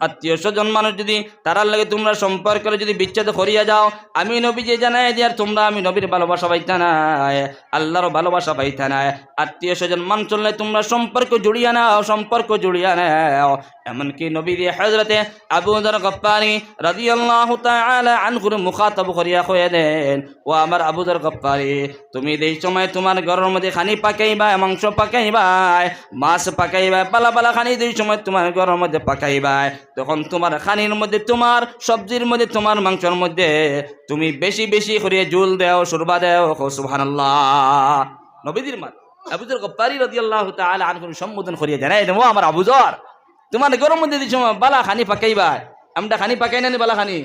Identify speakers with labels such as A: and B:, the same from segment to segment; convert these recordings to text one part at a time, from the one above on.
A: আত্মীয় স্বজন মানুষ যদি তারার লাগে তোমরা সম্পর্কের যদি বিচ্ছেদ করিয়া যাও, আমি নবী যে জানাই দিয়ার তোমরা আমি নবীর ভালোবাসা পাইতা নাই, আল্লাহর ভালোবাসা পাইতা নাই। আত্মীয় স্বজন মানুষ চললে তোমরা সম্পর্ক জুড়িয়া নাও, সম্পর্ক জুড়িয়া নাও। এমনকি নবী হযরতে আবু যর গফফারি রাদিয়াল্লাহু তাআলা আনহুর মুখাতাব করিয়া কয়ে দেন, ও আমার আবু যর গফফারি, তুমি এই সময় তোমার ঘরের মধ্যে খানি পাকাইবা, মাংস পাকাইবা, মাছ পাকাইবা, পালা পালা খানি এই সময় তোমার ঘরের মধ্যে পাকাইবা, তখন তোমার খানির মধ্যে, তোমার সবজির মধ্যে, তোমার মাংসের মধ্যে তুমি বেশি বেশি করে জুল দেও, সুরবা দেও। সুবহানাল্লাহ। নবীদের মাত আবু যর গফফারি রাদিয়াল্লাহু তাআলা আনহু সম্বোধন করিয়া জানাই দেন, ও আমার আবু যর, তোমার গরম মধ্যে দিছ বালা খানি পাকাইবা। আমরা খানি পাকাই না বালা খানি,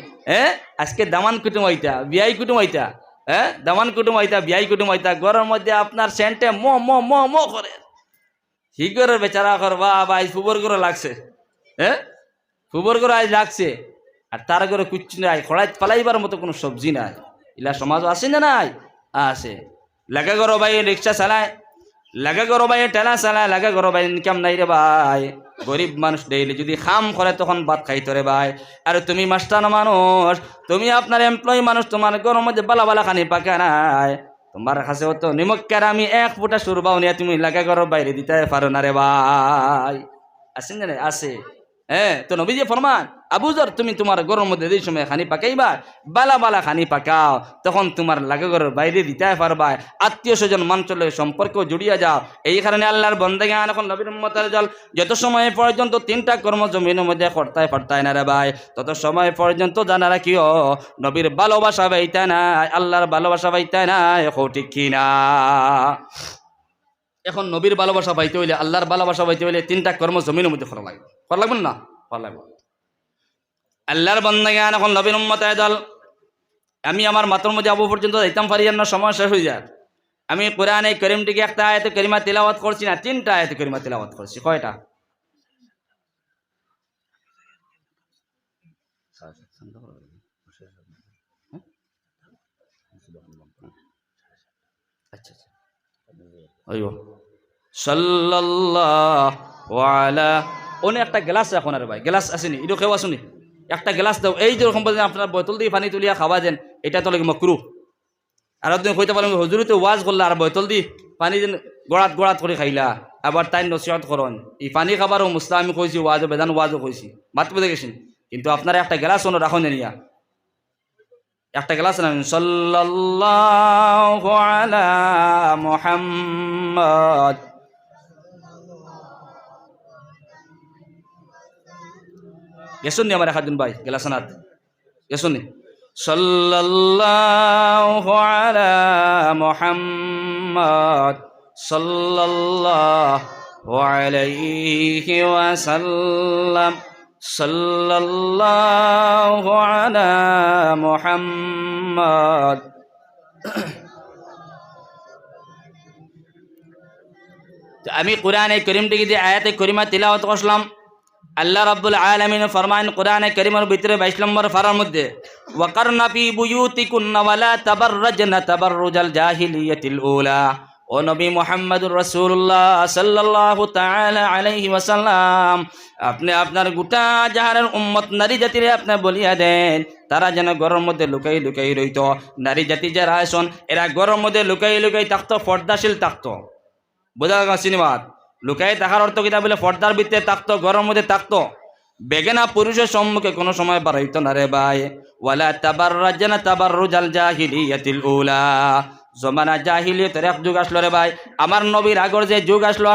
A: আজকে দামান কুটুম হইতা, বিয়াই কুটুম হইতা, দামান কুটুম হইতা, বিয়াই কুটুম হইতা, গরম মধ্যে আপনার সেন্টে মো মো মো মো করে হিগরের বেচারা করবা বা ফুবর করে লাগছে, ফুবর করে আজ লাগছে, আর তার ঘরে কুচ্ছি নাই, খড়াই পালাইবার মতো কোনো সবজি নাই। ইলা সমাজ আছে না নাই? আছে। লাগা গরো ভাই রিক্সা চালায়, লাগা গরো ভাই ঠেলা চালায়, লাগা গরো ভাই ইনকাম নাই রে ভাই। গরিব মানুষ ডেইলি যদি খাম করে তখন ভাত খাইতে রে ভাই। আর তুমি মাস্টার মানুষ, তুমি আপনার এমপ্লয়ি মানুষ, তোমার গরম মধ্যে বালা বালা খানি পাকা নাই, তোমার কাছে তো নিমক্কার আমি এক ফুটা সুরবাও নিয়ে তুমি লাগা গরো বাইরে দিতে পারো না রে ভাই। আছেন না? আছে। তো নবীজি ফরমান, আবু যর, তুমি তোমার গরম মধ্যে এই সময় খানি পাকাইবা, বালা বালা খানি পাকাও, তখন তোমার লাগা ঘরের বাইরে দিতে পারবা। আত্মীয় স্বজন মানুষের সম্পর্ক জুড়িয়া যাও। এই কারণে আল্লাহর বন্দেগান এখন নবীর উম্মতের জল যত সময় পর্যন্ত তিনটা কর্ম জমিনের মধ্যে করতায় পারতায় না রে ভাই, তত সময় পর্যন্ত জানা রাখিও নবীর ভালোবাসা পাইতা না, আল্লাহর ভালোবাসা পাইতা না। ঠিক কিনা? এখন নবীর ভালোবাসা পাইতে হইলে, আল্লাহর ভালোবাসা পাইতে হইলে তিনটা কর্ম জমিনের মধ্যে করা লাগবে। করা লাগবে না? করা লাগবে। আল্লাহর বান্দাগান এখন নবীর উম্মতের দল, আমি আমার মাথার মধ্যে আবু পর্যন্ত যাইতাম পারি না, সময় শেষ হয়ে যায়। আমি কোরআনে করিমটিকে একটা আয়াতে করিমা তিলাওয়াত করছি না, তিনটা আয়াতে করিমা তিলাওয়াত করছি। কয়টা? আচ্ছা আচ্ছা, সাল্লাল্লাহু আলা, ওনে একটা গ্লাস এখন আর ভাই, গ্লাস আসেনি, এটা কেউ আসুনি, একটা গ্লাস দাও। এই যেরকম বলছেন আপনার বোতল দিয়ে পানি তুলিয়া খাওয়া যেন, এটা তো লাগে মকরু। আর তুমি কইতে পারেন হুজুরিতে ওয়াজ করলা আর বোতল দি পানি যেন গড়াত গড়াত করে খাইলা, আবার তাই নসিহত করন এই পানি খাবারও মুসলা, আমি কইছি ওয়াজও বেদান ওয়াজও কইছি, মাত বুঝে গেছেন। কিন্তু আপনারা একটা গ্লাস ওনো রাখুন নিয়া, একটা গ্লাস না, সাল্লাল্লাহু আলা মুহাম্মদ, গেছুন নি আমার একদিন ভাই গেলাসানাত, গেছুন নি? সাল্লাল্লাহু আলা মুহাম্মদ সাল্লাল্লাহু আলাইহি ওয়াসাল্লাম, সাল্লাল্লাহু আলা মুহাম্মদ। আমি কোরআনে করিমটিকে দিয়ে আয়াতে করিমা তিলাওয়াত করলাম। আল্লাহ রাব্বুল আলামিন ফরমান কোরআনে কারীমের ভিতরে 22 নম্বর পারার মধ্যে, ওয়াকারনা ফি বুয়ুতিকুন্না ওয়ালা তাবাররাজনা তাবাররুজাল জাহিলিয়াতিল উলা। ও নবী মুহাম্মদুর রাসূলুল্লাহ সাল্লাল্লাহু তাআলা আলাইহি ওয়াসাল্লাম, আপনি আপনার গোটা জাহানের উম্মত নারী জাতিরে আপনি বলিয়া দেন, তারা যেন ঘরের মধ্যে লুকাই লুকাই রইত। নারী জাতি যারা আছেন এরা ঘরের মধ্যে লুকাই লুকাই থাকতো, পর্দাশীল থাকতো। বোঝা গেল সিনেমাত? লুকাই থাকার অর্থ কিনা বলে পর্দার ভিতরে থাকতো, ঘরের মধ্যে থাকতো, বেগেনা পুরুষের সম্মুখে কোনো সময় বাড়াইতো না রে ভাই। ওয়ালা তাবাররাজনা তাবাররুজাল জাহিলিয়াতিল উলা। জমানা জাহিলিয়তের এক যুগ আসলো রে ভাই, আমার নবীর আগর যে যুগ আসলো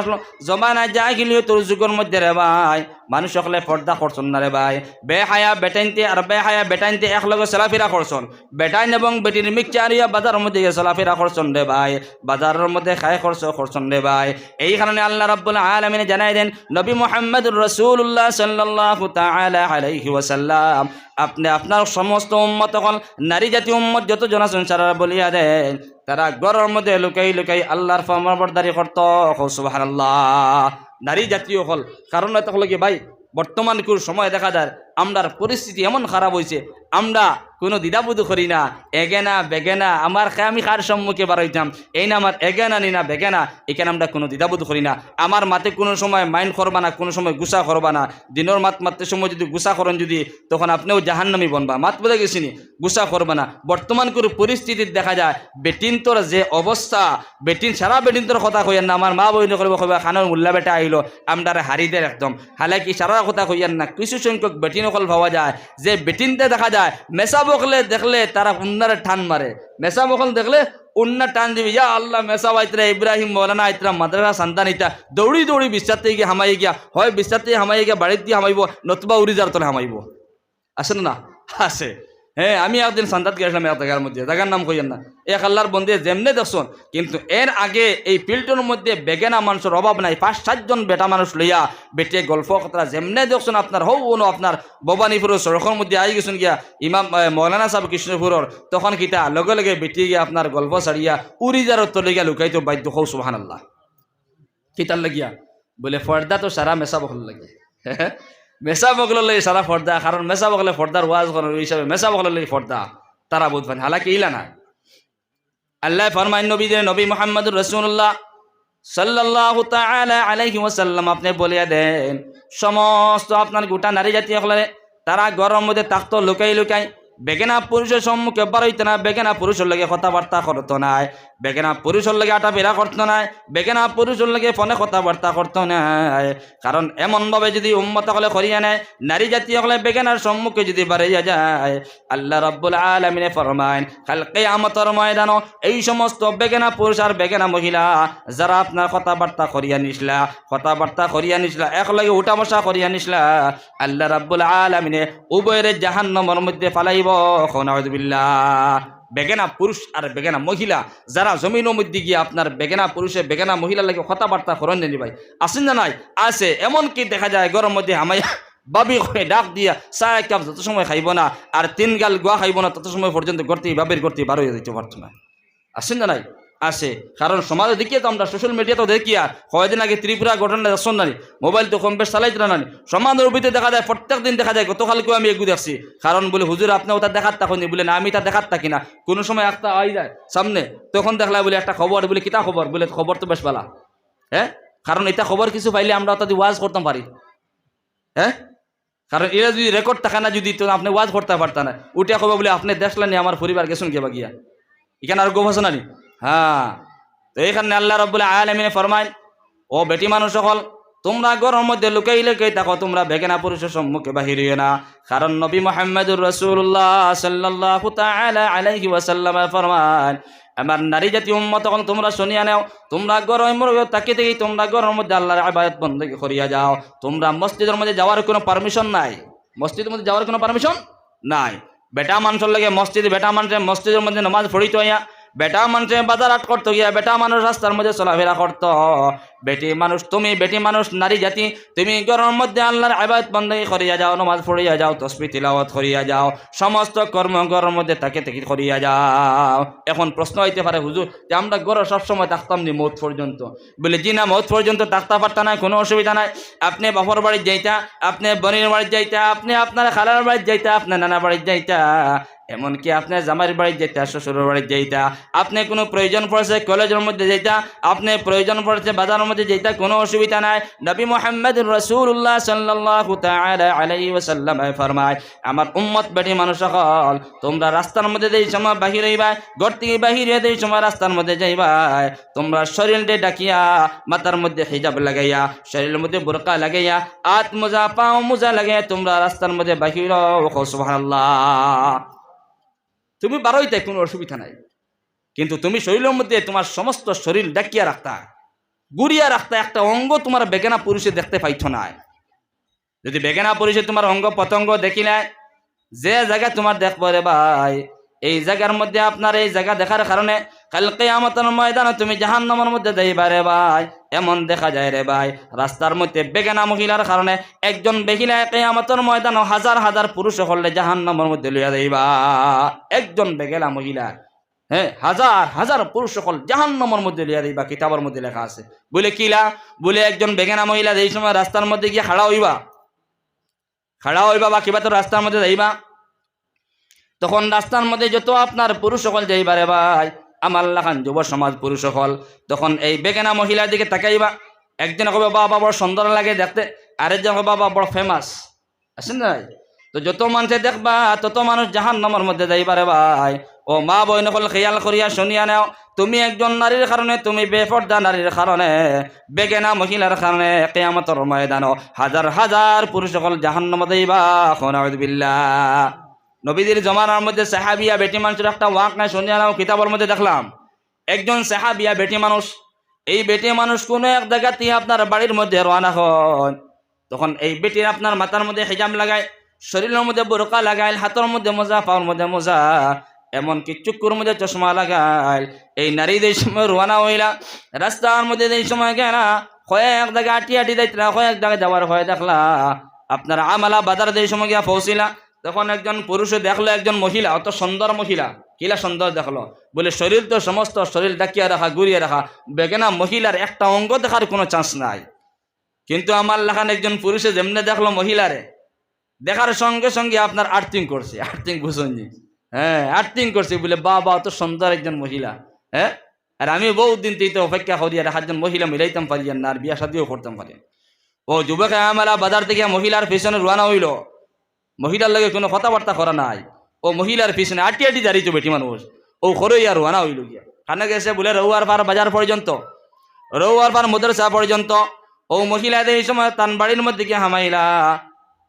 A: জমানা জাহিলিয়তের যুগের মধ্যে রে ভাই, মানুষ সকলে পর্দা করছেন না রে ভাই। বেহায়া বেটাইনতে আর বেহায়া বেটাইনতে একলগে চলাফেরা করছেন, বেটাইন এবং বেটির মিক্সচারিয়া বাজারের মধ্যে চলাফেরা করছেন রে ভাই, বাজারের মধ্যে খায় খরচ করছেন রে ভাই। এই কারণে আল্লাহ রাব্বুল আলামিন জানাই দেন, নবী মুহাম্মদুর রাসূলুল্লাহ সাল্লাল্লাহু তাআলা আলাইহি ওয়াসাল্লাম, আপনি আপনার সমস্ত উম্মত হল নারী জাতীয় উম্মত যত জন আছেন সারা বলিয়া দেন, তারা ঘরের মধ্যে লুকাই লুকাই আল্লাহর ফরমাবরদারি করত। সুবহানাল্লাহ। নারী জাতীয় হল, কারণ এটা হলো কি ভাই, বর্তমান সময় দেখা যায় আমরার পরিস্থিতি এমন খারাপ হয়েছে, আমরা কোনো দ্বিধাবোধ করি না, এগেনা বেগেনা আমার আমি কার সম্মুখে বাড়াইতাম, এই না আমার এগেনা নি না বেগেনা, এখানে আমরা কোনো দ্বিধাবোধ করি না। আমার মাতে কোনো সময় মাইন্ড করবা না, কোনো সময় গুসা করবা না। দিনের মারতে সময় যদি গুসা করেন যদি, তখন আপনিও জাহান্নামি বনবা, মাত বোঝা গেছিনি, গুসা করবা না। বর্তমান করে পরিস্থিতি দেখা যায় বেটিন তোর যে অবস্থা, বেটিন সারা বেটিন তোর কথা কইয়ান না, আমার মা বইন করবো কইবা খানোর মোল্লা বেটা আইলো আমরা হারিদের একদম। হালাকি সারা কথা কইয়ান না, কিছু সংখ্যক বেটিন অকল পাওয়া যায় যে বেটিনতে দেখা যায় মেসা বকলে দেখলে তারা উন্নারে ঠান মারে, মেসা বকল দেখলে উন্না টান দিবি, ইয়া আল্লাহ মেসা বাইতরা ইব্রাহিম মৌলানা আইতরা মাদ্রাসা সন্তান ইটা দৌড়ি দৌড়ি বিস্তারতে গিয়ে হামাই গিয়া, হয় বিস্তারতে হামাই গিয়া বাড়িতে দিয়ে হামাইব, নতুবা উড়ি যার তলে হামাইব। আসে না? আছে। হ্যাঁ, আমি একদিন সান্দাত গেছিলাম এক জায়গার মধ্যে, জায়গার নাম কইয়েন না, এক আল্লাহর বন্দে যেমনে দেখছেন, কিন্তু এর আগে এই ফিল্ডের মধ্যে বেগেনা মানুষের অভাব নাই। 5-7 জন বেটা মানুষ লইয়া বেটে গল্প কথা যেমনে দেখছেন আপনার হৌ অনু আপনার ভবানীপুরের সড়কের মধ্যে আই গেছেন গিয়া ইমাম মৌলানা সাহেব কৃষ্ণপুরের, তখন কিতা লগে লগে বেটি গিয়া আপনার গল্প ছাড়িয়া উড়ি যার তলে গিয়া লুকাইতো বাধ্য হৌ সুবহানাল্লাহ। কিতার লাগিয়া বলে পর্দা তো সারা মেসা বকল লাগে, মেসা বকলের লাগে সারা পর্দা, কারণ মেসা বকলে পর্দার ওয়াজ করার হিসাবে মেসা বকলের লাগে পর্দা তারা বুঝ পান। হালাকি ইলা না। আল্লাহ ফরমায় নবী মুহাম্মদুর রাসূলুল্লাহ সাল্লাল্লাহু তাআলা আলাইহি ওয়াসাল্লাম আপনি বলিয়া দেন, সমস্ত আপনার গোটা নারী জাতি হলে তারা গরম মধ্যে থাকতো লুকাই লুকাই, বেগেনা পুরুষের সম্মুখে বাড়াইতো না, বেগেনা পুরুষের লাগে কথাবার্তা করতো নাই, বেগেনা পুরুষের লাগে আটা বেড়া করতো নাই, বেগেনা পুরুষের লাগে ফোনে কথাবার্তা করতো নাই। কারণ এমনভাবে যদি উম্মত হলে করিয়া নেয়, নারী জাতি হলে বেগেনার সম্মুখে যদি বাড়াইয়া যায়, আল্লাহ রাব্বুল আলামিনে ফরমায় কাল কিয়ামতের ময়দানে এই সমস্ত বেগেনা পুরুষ আর বেগেনা মহিলা যারা আপনার কথাবার্তা করিয়া নিসলা একলগে উঠা বসা করিয়া নিসলা, আল্লাহ রাব্বুল আলামিনে উভয়ের জাহান্নামের মধ্যে ফালাইব। নাউযুবিল্লাহ। বেগেনা পুরুষ আর বেগেনা মহিলা যারা জমিনের মধ্যে গিয়ে আপনার বেগেনা পুরুষে বেগেনা মহিলার লাগে কথাবার্তা করেন জানি ভাই, আসেন না নাই? আছে। এমনকি দেখা যায় গরম মধ্যে হামাইয়া বাবি করে ডাক দিয়া চা এক কাপ যত সময় খাইব না আর 3 গাল গোয়া খাইব না তত সময় পর্যন্ত বাবির করতে বার হয়ে যেতে পারতো না। আসেন না নাই? আছে। কারণ সমাজে দেখিয়ে তো আমরা সোশ্যাল মিডিয়াতেও দেখি, আর কয়েকদিন আগে ত্রিপুরা ঘটনা দেখছেন না, মোবাইল তো কম বেশ চালাইতে না, সমাজের ভিতরে দেখা যায় প্রত্যেক দিন দেখা যায়। গতকালকেও আমি এগু দেখছি, কারণ বলে হুজুর আপনি ওটা দেখার থাকুন, বলে না আমি তা দেখার থাকি না, কোনো সময় একটা আই যায় সামনে, তখন দেখলা বলে একটা খবর, বলে কিতা খবর, বলে খবর তো বেশ ভালো। হ্যাঁ, কারণ এটা খবর কিছু পাইলে আমরা ওটা ওয়াজ করতাম পারি। হ্যাঁ, কারণ এরা যদি রেকর্ড থাকে না, যদি তো আপনি ওয়াজ করতে পারতেন না, উঠে খবর বলে আপনি দেখলেন আমার পরিবার গেছেন কে বা গিয়া, এখানে আর গোভ আছে না নি? হ্যাঁ, তো এইখানে আল্লাহ রাব্বুল আলামিন ফরমায়, ও বেটি মানুষ সকল তোমরা ঘরের মধ্যে লুকাই লুকাই থাকো, তোমরা বেগেনা পুরুষের সম্মুখে বাহির হইও না। কারণ নবী মুহাম্মদুর রাসূলুল্লাহ সাল্লাল্লাহু তাআলা আলাইহি ওয়াসাল্লাম ফরমান, আমার নারী জাতি উম্মত তখন তোমরা শুনিয়া নাও, তোমরা ঘরের মধ্যে তাকিয়ে থেকে তোমরা ঘরের মধ্যে আল্লাহর ইবাদত বندگی করিয়া যাও। তোমরা মসজিদের মধ্যে যাওয়ার কোনো পারমিশন নাই, মসজিদের মধ্যে যাওয়ার কোনো পারমিশন নাই। বেটা মানুষের লাগে মসজিদে, বেটা মানুষের মসজিদের মধ্যে নামাজ পড়িতে হইয়া, বেটা মানুষের বাজার হাট করতে গিয়া, বেটা মানুষ রাস্তার মধ্যে চলাফেরা করতো। বেটি মানুষ তুমি, বেটি মানুষ নারী জাতি তুমি ঘরের মধ্যে আল্লাহর ইবাদত বندگی করিয়া যাও, নামাজ পড়িয়া যাও, তাসবিহ তিলাওয়াত করিয়া যাও, সমস্ত কর্ম ঘরের মধ্যে তাকে করিয়া যাও। এখন প্রশ্ন হইতে পারে হুজুর যে আমরা ঘরে সবসময় থাকতাম নি মৌত পর্যন্ত, বলে জি না, মৌত পর্যন্ত থাকতে পারতাম না, কোনো অসুবিধা নাই। আপনি বাপর বাড়ি যাইতা, আপনি বোনের বাড়ি যাইতা, আপনি আপনার খালার বাড়ি যাইতা, আপনার নানা বাড়ি যাইতা, এমনকি আপনার জামাইয়ের বাড়ি যাইতা, শ্বশুরের বাড়ি যাইতা, আপনি কোনো প্রয়োজন পড়েছে কলেজের মধ্যে যাইতা, আপনি প্রয়োজন পড়েছে বাজারের মধ্যে যাইতা, কোনো অসুবিধা নাই। নবী মুহাম্মদুর রাসূলুল্লাহ সাল্লাল্লাহু তাআলা আলাইহি ওয়াসাল্লাম ফরমায়, আমার উম্মত বেটি মানুষ সকল তোমরা রাস্তার মধ্যে যেই সময় বাহির হইবা, ঘর থেকে বাহির হয়ে যেই সময় রাস্তার মধ্যে যাইবা, তোমরা শরীরকে ডাকিয়া, মাথার মধ্যে হিজাব লাগাইয়া, শরীরের মধ্যে বোরকা লাগাইয়া, হাত মোজা পাও মোজা লাগাইয়া তোমরা রাস্তার মধ্যে বাহির হও। সুবহানাল্লাহ। তুমি বারোইতে কোনো অসুবিধা নাই, কিন্তু তুমি শরীরের মধ্যে তোমার সমস্ত শরীর ডাকিয়া রাখতা, গুড়িয়া রাখতা, একটা অঙ্গ তোমার বেগেনা পুরুষে দেখতে পাইছ না। যদি বেগেনা পুরুষে তোমার অঙ্গ পতঙ্গ দেখিলে, যে জায়গা তোমার দেখবো রে ভাই, এই জায়গার মধ্যে আপনার এই জায়গা দেখার কারণে কাল কিয়ামতের ময়দানে তুমি জাহান্নামের মধ্যে যাইবা রে ভাই। এমন দেখা যায় রে ভাই, রাস্তার মধ্যে বেগেনা মহিলার কারণে একজন বেগিনা কিয়ামতের ময়দানে হাজার হাজার পুরুষ হলে জাহান্নামের মধ্যে লইয়া যাইবা। একজন বেগেনা মহিলা, হ্যাঁ, হাজার হাজার পুরুষ সকল জাহান্নামের মধ্যে লইয়া যাইবা। কিতাবের মধ্যে লেখা আছে। বলে কিলা, বলে একজন বেগেনা মহিলা এই সময় রাস্তার মধ্যে গিয়ে খাড়া হইবা, খাড়া হইবা বা কিবা তো রাস্তার মধ্যে যাইবা, তখন রাস্তার মধ্যে যত আপনার পুরুষ সকল যাইবা রে ভাই, আমার লাখান যুব সমাজ পুরুষ সকল, তখন এই বেগানা মহিলার দিকে তাকাইবা। একজন কবে বাবা বড় সুন্দর লাগে দেখতে, আরেকজন কবে বাবা বড় ফেমাস, আছেন না? তো যত মানুষে দেখবা তত মানুষ জাহান্নামের মধ্যে যাইবা রে ভাই। ও মা বইন সকল খেয়াল করিয়া শুনিয়া নাও, তুমি একজন নারীর কারণে, তুমি বেপর্দা নারীর কারণে, বেগেনা মহিলার কারণে কিয়ামতের ময়দানে হাজার হাজার পুরুষ সকল জাহান্নামে যাইবা। নাউযুবিল্লাহ। নবীদের জমানার মধ্যে সাহাবিয়া বেটি মানুষের একটা ওয়াক নাই, শুনিয়া নাও, কিতাবের মধ্যে দেখলাম একজন সাহাবিয়া বেটি মানুষ, এই বেটি মানুষ কোনো এক জায়গাতে আপনার বাড়ির মধ্যে রওনা হয়, তখন এই বেটির আপনার মাথার মধ্যে হিজাব লাগায়, শরীরের মধ্যে বোরকা লাগাইল, হাতের মধ্যে মোজা, পাওয়ার মধ্যে মোজা, এমনকি চুক্কুর মধ্যে চশমা লাগাইল। এই নারীদের সময় রওনা হইলা, রাস্তার মধ্যে এই সময় গেলা, কয়েক জায়গায় আটি আটি যাইতরা, কয়েক জায়গায় যাওয়ার হয় দেখলা আপনার আমালা বাজার যে সময় গিয়া পৌঁছিলা, তখন একজন পুরুষে দেখলো একজন মহিলা, অত সুন্দর মহিলা, কিলা সুন্দর দেখলো, বলে শরীর তো সমস্ত শরীর ডাকিয়া রাখা, ঘুরিয়ে রাখা, বেগেনা মহিলার একটা অঙ্গ দেখার কোনো চান্স নাই। কিন্তু আমার লাখান একজন পুরুষে যেমনে দেখলো মহিলারে, দেখার সঙ্গে সঙ্গে আপনার আর্থিং করছে, আর্থিং বুঝুনজি, হ্যাঁ আর্থিং করছে, বলে বাবা অত সুন্দর একজন মহিলা, হ্যাঁ, আর আমি বহুত দিন তো অপেক্ষা করি আর একজন মহিলা মিলাইতাম পারি না, আর বিয়া শাদিও করতাম পারি। ও যুবক আমালা বাজার থেকে মহিলার পিছনে রওনা হইল, মহিলার লগে কোনো কথাবার্তা করা নাই, ও মহিলার পিছনে আটি আটি দাঁড়িয়ে তো বেটি মানুষ, ও খরই আর রওনা হইল গিয়া, খানে গেছে বলে রৌয়ার পার বাজার পর্যন্ত, রৌয়ার পার মাদ্রাসা পর্যন্ত। ও মহিলাদের এই সময় তার বাড়ির মধ্যে গিয়ে হামাইলা,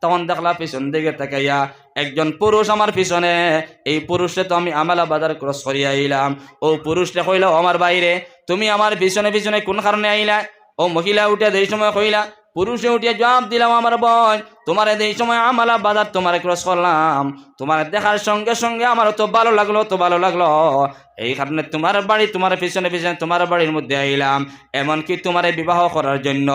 A: তখন দেখলা পিছন দিকে তাকাইয়া একজন পুরুষ আমার পিছনে, এই পুরুষে তো আমি আমালা বাজার ক্রস করিয়া আইলাম। ও পুরুষটা কইলা, আমার বাইরে তুমি আমার পিছনে পিছনে কোন কারণে আইলা? ও মহিলা উঠে এই সময় কইলা, পুরুষে উঠিয়া জবাব দিলাম, আমার বোন তোমার এই সময় আমালা বাজার তোমার ক্রস করলাম, তোমার দেখার সঙ্গে সঙ্গে আমার তো ভালো লাগলো, তো ভালো লাগলো, এই কারণে তোমার বাড়ি, তোমার পিছনে পিছনে তোমার বাড়ির মধ্যে আইলাম, এমনকি তোমার বিবাহ করার জন্য।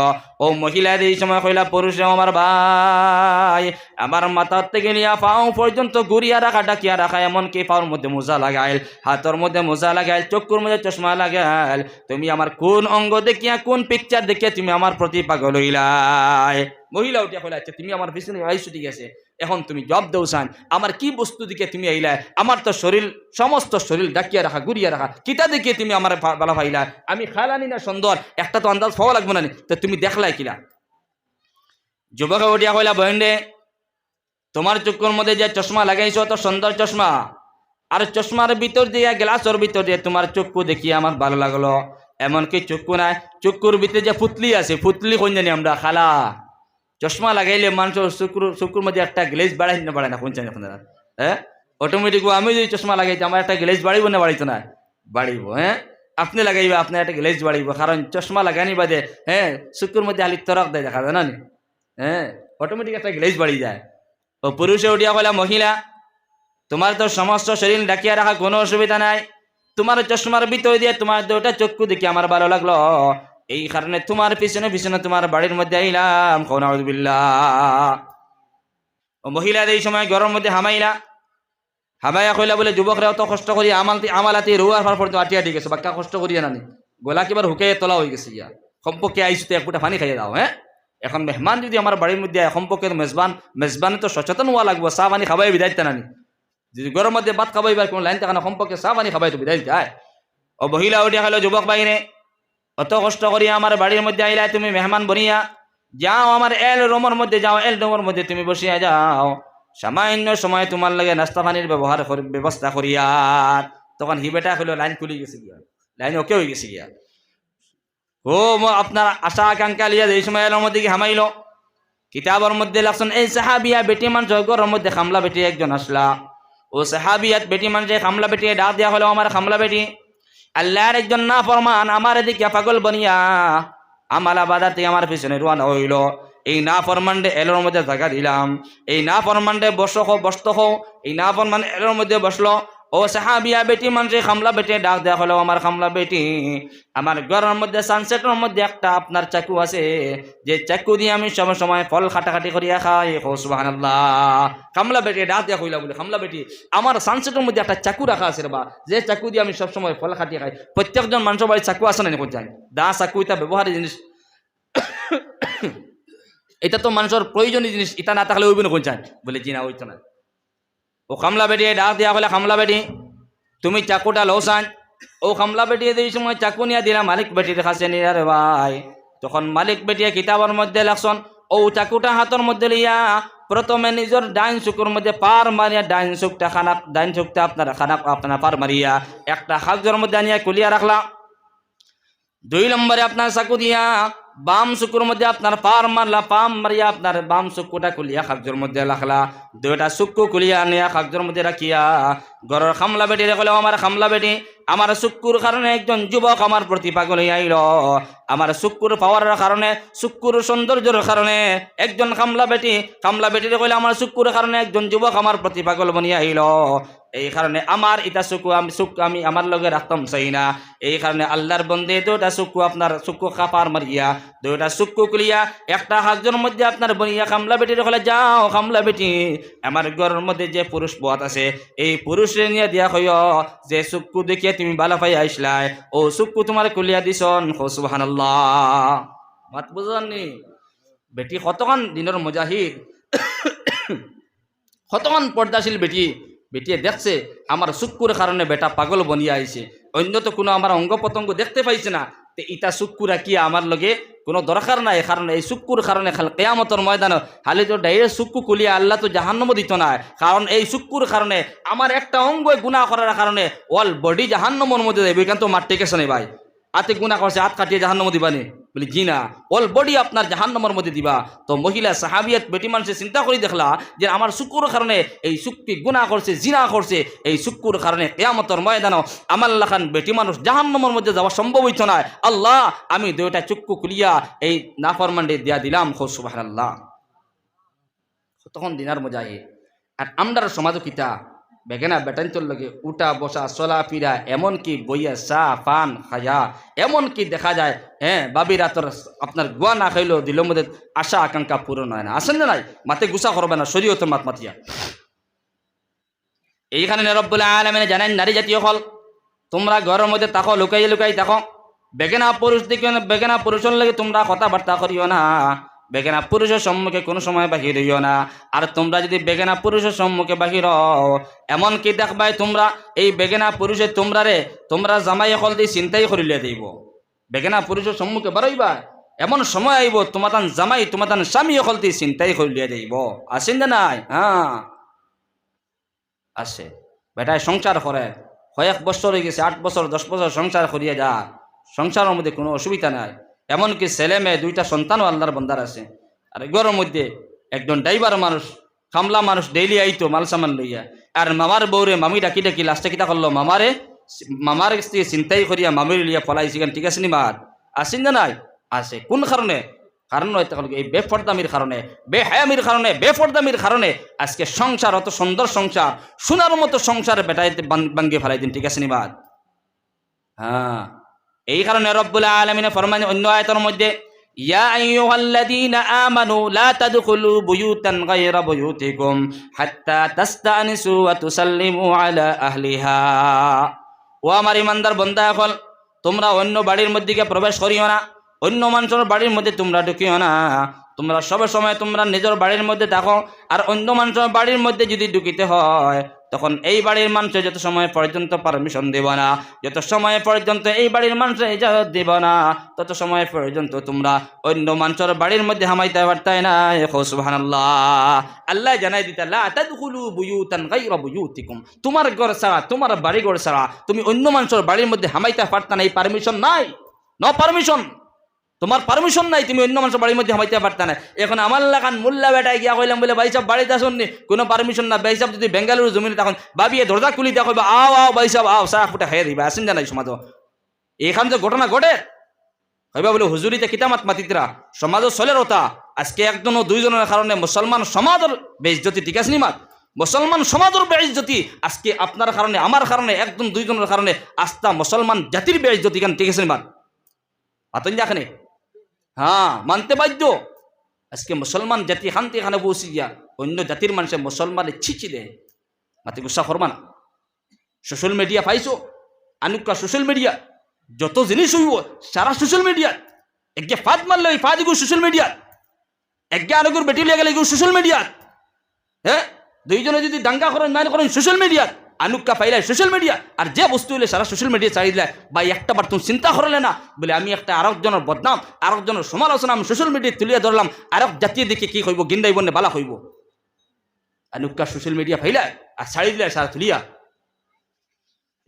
A: ও মহিলা এই সময় কইলা, পুরুষে আমার ভাই, আমার মাথার থেকে নিয়ে পাও পর্যন্ত ঘুরিয়া রাখা, ডাকিয়া রাখা, এমনকি পাওয়ার মধ্যে মোজা লাগাইল, হাতের মধ্যে মোজা লাগাইল, চক্ষুর মধ্যে চশমা লাগাইল, তুমি আমার কোন অঙ্গ দেখিয়া, কোন পিকচার দেখিয়া তুমি আমার প্রতি পাগল হইলাই? মহিলা উঠিয়া কইলা, আচ্ছা তুমি আমার পিছনে আইছো, ঠিক আছে, এখন তুমি জব দেউসান, আমার কি বস্তু দিকে তুমি আইলা? আমার তো শরীর, সমস্ত শরীর ডাকিয়া রাখা, ঘুরিয়া রাখা, কিতা দেখিয়ে তুমি আমার ভালো ভাইলা? আমি খালানি না সুন্দর, একটা তো আন্দাজ পাওয়া লাগবো না, তো তুমি দেখলাই কিলা? যুবক উঠিয়া কইলা, বহেন রে, তোমার চক্ষুর মধ্যে যে চশমা লাগাইছো তো সুন্দর চশমা, আর চশমার ভিতর দিয়ে, গ্লাসের ভিতর দিয়ে তোমার চক্ষু দেখিয়ে আমার ভালো লাগলো, এমনকি চক্ষু নাই, চক্ষুর ভিতরে যে পুতলি আছে, পুতলি কোন জানি আমরা, খালা চশমা লাগাইলে মানুষের চক্ষুর মধ্যে একটা গ্লেজ বাড়াই না বাড়ায় না, কোন জানি আপনারা? হ্যাঁ, অটোমেটিক আমি যদি চশমা লাগাইতে আমার একটা গ্লেজ বাড়িব না বাড়িত না? বাড়িব। হ্যাঁ, আপনি লাগাইবে, আপনার একটা গ্লেজ বাড়িব, কারণ চশমা লাগানি বাদে হ্যাঁ চক্ষুর মধ্যে আলি তরক দেয়, দেখা যায় না? হ্যাঁ, অটোমেটিক একটা গ্লেজ বাড়ি যায়। ও পুরুষে উঠিয়া কইলা, মহিলা তোমার তো সমস্ত শরীর ডাকিয়া রাখা, কোনো অসুবিধা নাই, তোমার চশমার ভিতর দিয়ে তোমার দুটা চক্ষু দেখি আমার ভালো লাগলো, এই কারণে তোমার পিছনে পিছনে তোমার বাড়ির মধ্যে আইলাম। নাউযুবিল্লাহ। ও মহিলা এই সময় ঘরের মধ্যে হামাইলা, হামাইয়া কইলা, বলে যুবকরা অত কষ্ট করি আমালাতে রুয়ার ফার পর্যন্ত আটি আটি গেছে, বাক্কা কষ্ট করিয়া নানি, গোলা কিবার হুকে তোলা হয়ে গেছে গিয়া, সম্পর্কে আইসু তো এক ফুটা পানি খাইয়ে দাও। হ্যাঁ, এখন মেহমান যদি আমার বাড়ির মধ্যে সম্পর্কে মেজবানে তো সচেতন হওয়া লাগবো, চা পানি খাবাই বিদায়িতা নানি, যদি ঘরের মধ্যে ভাত খাবাইবার কোনো লাইন থাকে না, সম্পর্কে চা পানি খাবাই তো বিদায় যায়। ও মহিলা উঠিয়া খাইল, যুবক বাইরে অত কষ্ট করিয়া আমার বাড়ির মধ্যে আইলা, তুমি মেহমান বনিয়া যাও, আমার এল রুমের মধ্যে যাও, এল রুমের মধ্যে তুমি বসিয়া যাও, সামান্য সময় তোমার লাগে নাস্তা পানির ব্যবস্থা করিয়া। তখন হিবেটা হইল, লাইন খুলে গেছে গিয়া, লাইন ওকে হয়ে গেছে গিয়া। ও আপনার আশা আকাঙ্ক্ষা লিয়া এই সময় এর মধ্যে কি হামাইল, কিতাবের মধ্যে লাগছেন, এই সাহাবিয়া বেটি মানুষ ঘরের মধ্যে খামলা বেটি একজন আসলা, ও সাহাবিয়াত বেটি মানুষ খামলা বেটি ডাক দেওয়া হলো, আমার খামলা বেটি আল্লাহর একজন না ফরমান, আমার এদিকে পাগল বনিয়া আমালা বাজার থেকে আমার পিছনে রওনা হইল, এই না ফরমান্ডে এলোর মধ্যে জায়গা দিলাম, এই না ফরমান্ডে বসত হো, এই না ফরমান এলোর মধ্যে বসলো। ও সাহাবিয়া বেটি মানুষের খামলা বেটি ডাক দেওয়া হলো, আমার খামলা বেটি, আমার ঘরের মধ্যে সানসেটের মধ্যে একটা আপনার চাকু আছে, যে চাকু দিয়ে আমি সব সময় ফল খাটাখাটি করিয়া খাই। ও সুবহানাল্লাহ। খামলা বেটি ডাক দেওয়া হইলা, বলে খামলা বেটি, আমার সানসেটের মধ্যে একটা চাকু রাখা আছে রে বা, যে চাকু দিয়ে আমি সব সময় ফল খাটিয়ে খাই। প্রত্যেকজন মানুষের বাড়ি চাকু আছে না, কোথায় দা চাকু, এটা ব্যবহারের জিনিস। এটা তো মানুষের প্রয়োজনীয় জিনিস, এটা না থাকলে ওইব না কোন চান বলে জি না ওইতো না। ও খামলা বেটিয়ে ডাক দিয়া বলে খামলা বেটি তুমি চাকুটা লসান। ও খামলা বেটিয়ে এই সময় চাকু নিয়ে দিলাম মালিক বেটির কাছে নিয়ে রে ভাই। তখন মালিক বেটিয়ে কিতাবের মধ্যে লাগছন ও চাকুটা হাতের মধ্যে লিয়া প্রথমে নিজের ডাইন চুকুর মধ্যে পার মারিয়া ডাইন চুকটা আপনার পার মারিয়া একটা কাগজের মধ্যে আনিয়া কুলিয়া রাখলা। 2 নম্বরে আপনার চাকু দিয়া বাম চুকুর মধ্যে আপনার পার মারলা, পাম মারিয়া আপনার বাম চুকুটা কুলিয়া কাগজের মধ্যে রাখলা। 2টা চুক্কু কুলিয়া আনিয়া কাগজের মধ্যে রাখিয়া ঘরের খামলা বেটি রেখলে আমার খামলা বেটি আমার চুক্কুর কারণে একজন যুবক আমার প্রতি পাগল হইয়া আইল। আমার চুক্কুর পাওয়ারের কারণে চুক্কুর সৌন্দর্যের কারণে একজন খামলা বেটি রেখলে আমার চুক্কুর কারণে একজন যুবক আমার প্রতি পাগল বনিয়া আইল। এই কারণে আমার এটা চুক্কু আমি আমার লগে রাখতাম চাই না। এই কারণে আল্লাহর বন্দে 2টা চুক্কু আপনার চুক্কু কাপার মারিয়া 2টা চুক্কু কুলিয়া একটা হাজর মধ্যে আপনার বনিয়া খামলা বেটি রেখলে যাও খামলা বেটি আমার ঘরের মধ্যে যে পুরুষ বত আছে এই পুরুষে নিয়ে দিয়া হইয় যে চুক্কু দেখিয়ে তুমি ভালো পাই আইসলাই ও চুক্কু তোমার কুলিয়া দিছন। সুবহানাল্লাহ। মাত বুঝাননি বেটি কতক্ষণ দিনের মুজাহিদ কতক্ষণ পর্দাশীল বেটিয়ে দেখছে আমার চুক্কুর কারণে বেটা পাগল বনিয়া আইছে, অন্য তো কোনো আমার অঙ্গ প্রত্যঙ্গ দেখতে পাইছে না। তে ইটা চুক্কুরা কি আমার লগে কোনো দরকার নাই, কারণ এই চুক্কুর কারণে কিয়ামতের ময়দান হালি তো ডাইরেক্ট চুক্কু কুলিয়া আল্লাহ তো জাহান্নামও দিত না, কারণ এই চুক্কুর কারণে আমার একটা অঙ্গ গুনাহ করার কারণে অল বডি জাহান্নামের মধ্যে যাবে। এখান তো মার টেকেছে না ভাই, হাতে গুনাহ করছে হাত কাটিয়ে জাহান্নামে দিবানি বলি জি না, অল বডি আপনার জাহান্নামের মধ্যে দিবা। তো মহিলা সাহাবিয়াত বেটি মানুষে চিন্তা করে দেখলা যে আমার চুক্কুর কারণে এই চুক্তি গুনাহ করছে জিনা করছে, এই চুক্কুর কারণে কিয়ামতের ময়দানও আমার লাখান বেটি মানুষ জাহান্নামের মধ্যে যাওয়া সম্ভব হইতো না। আল্লাহ আমি 2টা চুক্কু খুলিয়া এই নাফরমানডে দিয়া দিলাম। সুবহানাল্লাহ। তখন দিনার মুজাহিদ আর আমরার সমাজও কিতা বেগেনা বেটান্তর লগে উঠা বসা চলা ফিরা এমনকি বইয়া চা পান খায়া এমনকি দেখা যায় বাবিরা তোর আপনার গুয়া না খাইলেও দিল মধ্যে আশা আকাঙ্ক্ষা পূরণ হয় না। আসেন না নাই মাতে গুসা করবে না শরীয়ত মাত মাতিয়া। এইখানে রব্বুল আলামিন জানেন নারী জাতীয় হল তোমরা ঘরের মধ্যে থাকো লুকাই থাকো, বেগেনা পুরুষ দিকে বেগেনা পুরুষের লাগে তোমরা কথাবার্তা করিও না, বেগেনা পুরুষের সম্মুখে কোনো সময় বাহির হইও না। আর তোমরা যদি বেগেনা পুরুষের সম্মুখে বাহির হও এমনকি দেখবাই তোমরা এই বেগেনা পুরুষের তোমরা জামাই হল দিয়ে চিন্তাই করিলে দিব। বেগেনা পুরুষের সম্মুখে বাড়াইবা এমন সময় আইব তোমার জামাই তোমার স্বামী হল দিয়ে চিন্তাই করিলে যাইব। আসেন না নাই? হ্যাঁ আছে। বেটায় সংসার করে কয়েক বছর হয়ে গেছে 8 বছর 10 বছর সংসার করিয়া যা, সংসারের মধ্যে কোনো অসুবিধা নাই। এমনকি ছেলে মেয়ে 2টা সন্তানও আল্লাহর বন্দার আছে। আর ঘরের মধ্যে একজন ড্রাইভার মানুষ খামলা মানুষ ডেইলি আইতো মাল সামান লইয়া, আর মামার বউরে মামি ডাকি লাস্টে কিতা করলো মামার স্ত্রী চিন্তাই করিয়া মামির লিয়া পলাইছি। ঠিক আছে নি মাত? আসেন না নাই? আছে। কোন কারণে? কারণ এই বেফর্দামির কারণে, বেহায়ামির কারণে, বেফর্দামির কারণে আজকে সংসার অত সুন্দর সংসার সোনার মতো সংসার বেটাইতে ভাঙ্গিয়ে ফেলাই দিন। ঠিক আছে নি বাদ? হ্যাঁ এই কারণে রব্বুল আলামিন ফরমান অন্য আয়াতের মধ্যে ইয়া আইয়ুহাল্লাযীনা আমানু লা তাদখুলু বুয়ুতান গায়রা বুয়ুতিকুম হাত্তা তাস্তানিসু ওয়া তুসাল্লিমু আলা আহলিহা। ও আমার ইমানদার বান্দা হল তোমরা অন্য বাড়ির মধ্যে গিয়ে প্রবেশ করিও না, অন্য মানুষের বাড়ির মধ্যে তোমরা ঢুকিও না। তোমরা সব সময় তোমরা নিজের বাড়ির মধ্যে থাকো, আর অন্য মানুষের বাড়ির মধ্যে যদি ঢুকিতে হয় তখন এই বাড়ির মানুষ যত সময় পর্যন্ত পারমিশন দেব না, যত সময় পর্যন্ত এই বাড়ির মানুষ ইজাজত দেব না, তত সময় পর্যন্ত তোমরা অন্য মানুষের বাড়ির মধ্যে হামাইতে পারতাই না। সুবহানাল্লাহ। আল্লাহ জানাই দিতে লা তাদখুলু বুয়ুতান গায়রা বুয়ুতিকুম, তোমার ঘর ছাড়া তোমার বাড়ি ঘর ছাড়া তুমি অন্য মানুষের বাড়ির মধ্যে হামাইতে পারতা না। এই পারমিশন নাই, নো পারমিশন, তোমার পারমিশন নাই, তুমি অন্য মানুষের বাড়ির মধ্যে হামাইতে পারতা না। এখন আমার লাগান মোল্লা বেটায় গিয়া কইলাম বলে ভাই সাহেব বাড়িতে আসুননি, কোনো পারমিশন না। ভাই সাহেব যদি বেঙ্গালুরু জমিনে তখন ভাবিয়ে দরজা খুলি দেখা কইবা আও ভাই সাহেব আও চা ফুটা খাইয়ে দিবা। আসেন জানাই সমাজ এখান যে ঘটনা ঘটে কইবা বলে হুজুরিতে কিতামাত মাতিতরা সমাজও চলের ওটা আজকে একজন ও দুইজনের কারণে মুসলমান সমাজের বেইজ্জতি। ঠিক আছে নি মাত? মুসলমান সমাজের বেইজ্জতি আজকে আপনার কারণে আমার কারণে একজন দুইজনের কারণে আস্থা মুসলমান জাতির বেইজ্জতি কেন? ঠিক আছে নি মাত? আতন যাখানে হ্যাঁ মানতে বাধ্য। আজকে মুসলমান জাতি শান্তি এখানে পৌঁছে গিয়া অন্য জাতির মানুষের মুসলমানের ছিচি দেয়, মাতি গুসা করবা না। সোশ্যাল মিডিয়া পাইছো আনুকা, সোশ্যাল মিডিয়া যত জিনিস হইব সারা সোশ্যাল মিডিয়া একে ফাঁদ মারলে ওই ফাঁদ সোশ্যাল মিডিয়া একগে আরেকুর বেটি লিয়ে গেলে সোশ্যাল মিডিয়াত, হ্যাঁ দুইজনে যদি দাঙ্গা করেন মাইন করেন সোশ্যাল মিডিয়াত, আনুকা পাইলে সোশ্যাল মিডিয়া, আর যে বস্তু হইলে সারা সোশ্যাল মিডিয়া চাই দিলে বা একটা বার তুমি চিন্তা করলে না বলে আমি একটা আরেকজনের বদনাম আরেকজনের সমালোচনা আমি সোশ্যাল মিডিয়ায় তুলিয়া ধরলাম, আরেক জাতীয় দেখে কি হইব গিন্দাইব না বালা হইব, আনুকা সোশ্যাল মিডিয়া পাইলে আর ছাড়ি দিলে সারা তুলিয়া,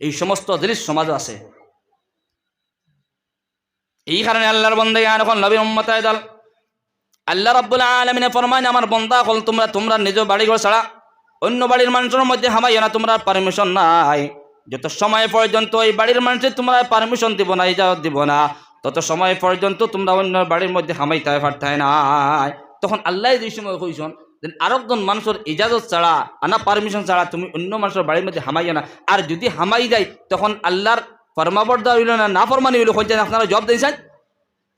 A: এই সমস্ত জিনিস সমাজে আছে। এই কারণে আল্লাহর বন্দে এখন নবীর উম্মতায় দল আল্লাহ রাব্বুল আলামিন ফরমান আমার বন্দা হল তোমরা নিজ বাড়ি ঘর ছাড়া অন্য বাড়ির মানুষের মধ্যে হামাইও না, তোমরা পারমিশন নাই যত সময় পর্যন্ত এই বাড়ির মানুষের তোমরা পারমিশন দিব না, ইজাজত দিব না, তত সময় পর্যন্ত তোমরা অন্য বাড়ির মধ্যে হামাইতে পারতাই নাই। তখন আল্লাহ এই সময় কইছেন আরেকজন মানুষের ইজাজত ছাড়া আনা পারমিশন ছাড়া তুমি অন্য মানুষের বাড়ির মধ্যে হামাইও না, আর যদি হামাই যায় তখন আল্লাহর ফরমাবর্দা হইল না ফরমানি হইল, হইতেন আপনারা জবাব দিয়েছেন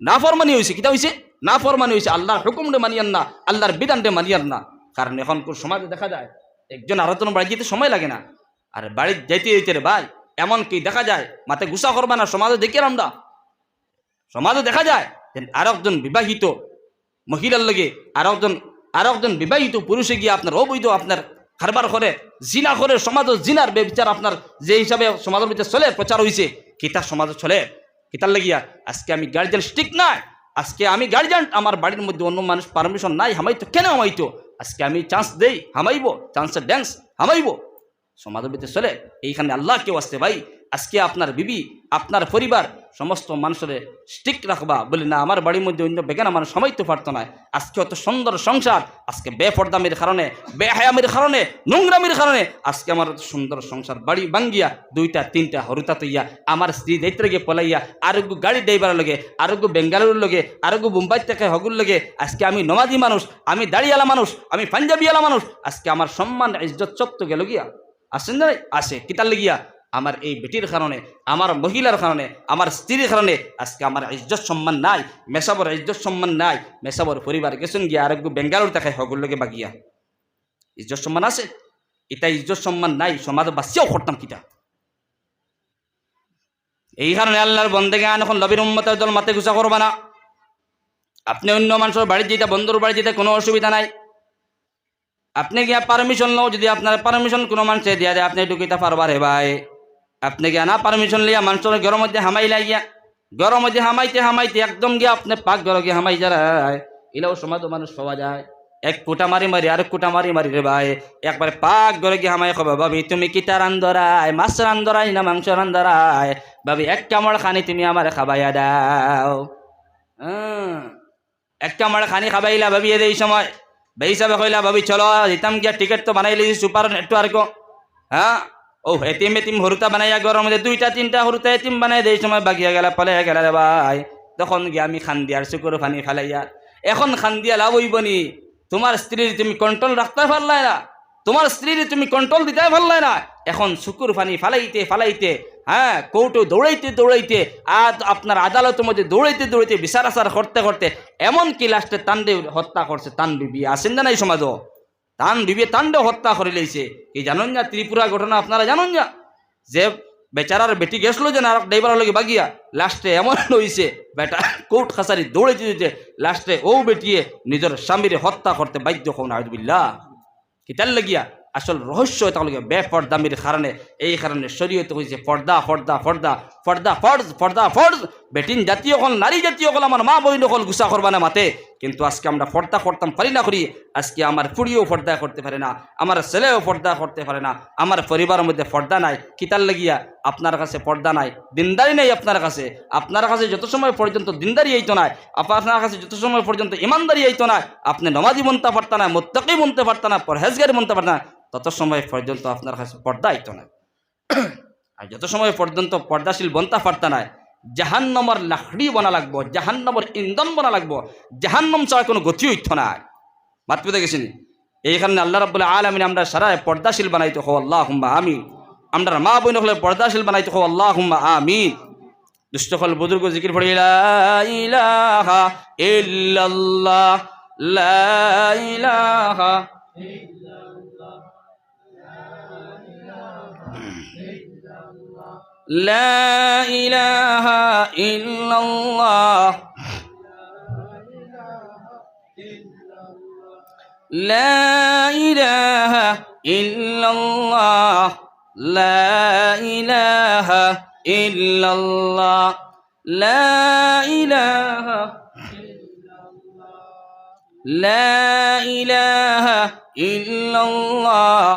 A: না ফরমানি হয়েছে, কিতা হয়েছে না ফরমানি হয়েছে, আল্লাহর হুকুমে মানিয়ান না, আল্লাহর বিধানটা মানিয়ান না। কারণ এখন সমাজে দেখা যায় একজন আরেকজন বাড়ি যেতে সময় লাগে না, আর বাড়ি যাইতে যাইতে রে ভাই এমনকি দেখা যায় মাথায় গুসা করবা না, সমাজে দেখি আমরা সমাজে দেখা যায় আরেকজন বিবাহিত মহিলার লগে আরেকজন বিবাহিত পুরুষে গিয়ে আপনার অবৈধ আপনার কারবার করে জিনা করে, সমাজে জিনার বিচার আপনার যে হিসাবে সমাজের ভিতরে চলে প্রচার হয়েছে, কিতা সমাজে চলে কিতার লাগিয়া। আজকে আমি গার্জিয়ান স্টিক নাই, আজকে আমি গার্জিয়ান, আমার বাড়ির মধ্যে অন্য মানুষ পারমিশন নাই, হামাইতো কেন হামাইতো, আজকে আমি চান্স দেই হামাইব, চান্সের ড্যান্স হামাইব, সমাজের ভিতরে চলে। এইখানে আল্লাহ কেউ আসতে ভাই আজকে আপনার বিবি আপনার পরিবার সমস্ত মানুষের স্টিক রাখবা বলে না, আমার বাড়ির মধ্যে অন্য বেগানা মানুষ হামাইতে পারতো না। আজকে অত সুন্দর সংসার আজকে বেপর্দামির কারণে বেহায়ামির কারণে নোংরামির কারণে আজকে আমার সুন্দর সংসার বাড়ি ভাঙ্গিয়া দুইটা তিনটা হরুতা তৈয়া আমার স্ত্রী দায়িত্ব গিয়ে পলাইয়া আরোগ্য গাড়ি ড্রাইভারের লগে আরোগ্য বেঙ্গালুরুর লগে আরোগ্য মুম্বাই থেকে হগুর লগে আজকে আমি নমাজি মানুষ, আমি দাড়িওয়ালা মানুষ, আমি পাঞ্জাবিওয়ালা মানুষ, আজকে আমার সম্মান ইজ্জত সব তো গেল গিয়া আসেন না আসে কিতার লেগিয়া আমার এই বেটির কারণে আমার মহিলার কারণে আমার স্ত্রীর কারণে আজকে আমার ইজ্জত সম্মান নাই, মেসাবর ইজ্জত সম্মান নাই, মেসাবর পরিবার গেছেন গিয়া আরোগ্য বেঙ্গালুরু দেখায় হগুর লগে বাগিয়া ইজ্জত সম্মান আছে, এটা ইজ্জত সম্মান নাই, সমাজ বাঁচিয়াও করতাম কিতা। এই কারণে আল্লাহর বন্দেগে এখন নবীর উম্মতের দল মাথে গুছা করবা না। আপনি অন্য মানুষের বাড়ি যেতে বন্ধুর বাড়ি যেতে কোনো অসুবিধা নাই, আপনি গিয়া পারমিশন লো, যদি আপনার পারমিশন কোনো মানুষে দিয়া দেয় আপনি ঢুকিতে পারবার হে ভাই, আপনি গিয়া না পারমিশন লিয়া মানুষের ঘরের মধ্যে হামাই লাগিয়া ঘরের মধ্যে হামাইতে হামাইতে একদম গিয়া আপনি পাক ঘর গিয়ে হামাই যায়, এলাও সমাজ মানুষ পাওয়া যায়, এক কুটা মারি মারি আরেক কুটা মারি মারি রে ভাই একবারে পাক ঘরে গিয়ে হামাই খাবা, ভাবি তুমি কিতা রান্ধরাই মাছ রান্ধরাই না মাংস রান্ধরাই, ভাবি এক কামড় খানি তুমি আমার খাবাইয়া দাও, এক কামড় খানি খাবাইলা ভাবি এই সময় বেই সাহেব কইলা ভাবি চলো যেতাম গিয়া টিকিট তো বানাই লিছি সুপার নেটওয়ার্ক, হ্যাঁ ও এতিম এতিম হরুতা বানাইয়া ঘরের মধ্যে দুইটা তিনটা হরুতা এতিম বানাই দেই সময় বাগিয়া গেলা পলে গেলা রে ভাই, তখন গিয়া আমি খান দিয়ার শুকুর ফানি ফেলাইয়া, এখন খান দিয়া লাভ হইব নি, তোমার স্ত্রীর তুমি কন্ট্রোল রাখতে পারলাই না, তোমার স্ত্রীর তুমি কন্ট্রোল দিতে পারলাই না, এখন শুকুর ফানি ফালাইতে ফালাইতে হ্যাঁ কোর্টে দৌড়াইতে দৌড়াইতে আর আপনার আদালতের মধ্যে দৌড়াইতে দৌড়াইতে বিচার আচার করতে করতে এমনকি লাস্টে তান্ডে হত্যা করছে, তান বিবি আসেন না এই সমাজও তান বিবি তান্ডে হত্যা করে লইছে। এই জানেন না ত্রিপুরা ঘটনা আপনারা জানেন না, যে বেচারার বেটি গেছিল যে না ড্রাইভার লগে বাগিয়া লাস্টে এমন হইছে বেটা কোর্ট খাসারি দৌড়াইতে দিতে লাস্টে ও বেটিয়ে নিজের স্বামীরে হত্যা করতে বাধ্য হন আউযুবিল্লাহ। কিতার লাগিয়া আসল রহস্য এটা লগে বেপর্দামির কারণে, এই কারণে শরীয়ত হয়েছে পর্দা পর্দা পর্দা পর্দা ফর্জ পর্দা ফর্জ, বেটিন জাতীয় হল নারী জাতীয় হল আমার মা বই নকল গুসা করবা না মাতে, কিন্তু আজকে আমরা পর্দা করতাম পারি না করি, আজকে আমার ফুড়িও পর্দা করতে পারে না, আমার ছেলেও পর্দা করতে পারে না, আমার পরিবারের মধ্যে পর্দা নাই, কিতার লাগিয়া আপনার কাছে পর্দা নাই, দিনদারি নেই আপনার কাছে যত সময় পর্যন্ত দিনদারি আইতো না, আপনার কাছে যত সময় পর্যন্ত ইমানদারি আইতো না, আপনি নমাজি বনতে পারত না, মুত্তাকি বনতে পারত না, পরহেজগারি বনতে পারত না, তত সময় পর্যন্ত আপনার কাছে পর্দা আইতো না। আর যত সময় পর্যন্ত পর্দাশীল বনতে পারত না, জাহান্নামের লাকড়ি বনা লাগবো, জাহান্নামের ইন্ধন বনা লাগবো, জাহান্নাম ছাড়া কোনো গতি হইত না। মাত পেতে গেছেন এই কারণে আল্লাহ রাব্বুল আলামিন আমরা সারা পর্দাশীল বানাইতে হো আল্লাহুম্মা আমিন, আমরা মা বোন হলে পর্দাশীল বানাইতে হো আল্লাহুম্মা আমিন। দুষ্টকল বুজুর্গ জিকির পড়ি লা ইলাহা ইল্লাল্লাহ লা ইলাহা লা ইলাহা ইল্লাল্লাহ لا إله إلا الله لا إله إلا الله لا إله لا إله إلا الله